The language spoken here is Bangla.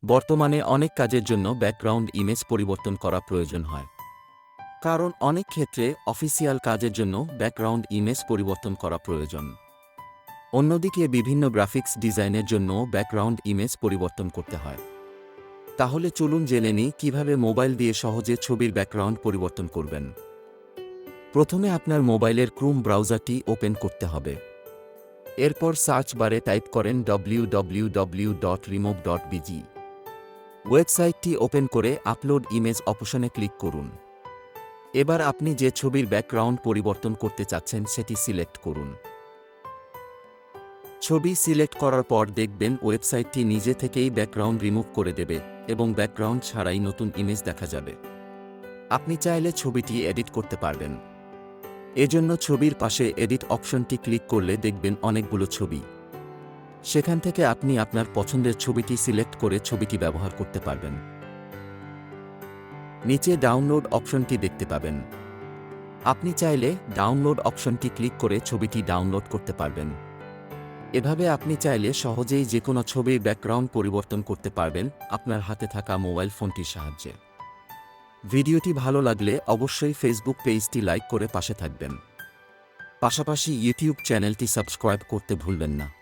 বর্তমানে অনেক কাজের জন্য ব্যাকগ্রাউন্ড ইমেজ পরিবর্তন করা প্রয়োজন হয়। কারণ অনেক ক্ষেত্রে অফিসিয়াল কাজের জন্য ব্যাকগ্রাউন্ড ইমেজ পরিবর্তন করা প্রয়োজন। অন্যদিকে বিভিন্ন গ্রাফিক্স ডিজাইনের জন্য ব্যাকগ্রাউন্ড ইমেজ পরিবর্তন করতে হয়। তাহলে চলুন জেনে নিই কিভাবে মোবাইল দিয়ে সহজে ছবির ব্যাকগ্রাউন্ড পরিবর্তন করবেন। প্রথমে আপনার মোবাইলের ক্রোম ব্রাউজারটি ওপেন করতে হবে। এরপর সার্চ বারে টাইপ করেন www.remove.bg। ওয়েবসাইটটি ওপেন করে আপলোড ইমেজ অপশনে ক্লিক করুন। এবার আপনি যে ছবির ব্যাকগ্রাউন্ড পরিবর্তন করতে চাচ্ছেন সেটি সিলেক্ট করুন। ছবি সিলেক্ট করার পর দেখবেন ওয়েবসাইটটি নিজে থেকেই ব্যাকগ্রাউন্ড রিমুভ করে দেবে এবং ব্যাকগ্রাউন্ড ছাড়াই নতুন ইমেজ দেখা যাবে। আপনি চাইলে ছবিটি এডিট করতে পারবেন। এজন্য ছবির পাশে এডিট অপশনটি ক্লিক করলে দেখবেন অনেকগুলো ছবি। সেখান থেকে আপনি আপনার পছন্দের ছবিটি সিলেক্ট করে ছবিটি ব্যবহার করতে পারবেন। নিচে ডাউনলোড অপশনটি দেখতে পাবেন। আপনি চাইলে ডাউনলোড অপশনটি ক্লিক করে ছবিটি ডাউনলোড করতে পারবেন। এভাবে আপনি চাইলে সহজেই যে কোনো ছবির ব্যাকগ্রাউন্ড পরিবর্তন করতে পারবেন আপনার হাতে থাকা মোবাইল ফোনটির সাহায্যে। ভিডিওটি ভালো লাগলে অবশ্যই ফেসবুক পেজটি লাইক করে পাশে থাকবেন। পাশাপাশি ইউটিউব চ্যানেলটি সাবস্ক্রাইব করতে ভুলবেন না।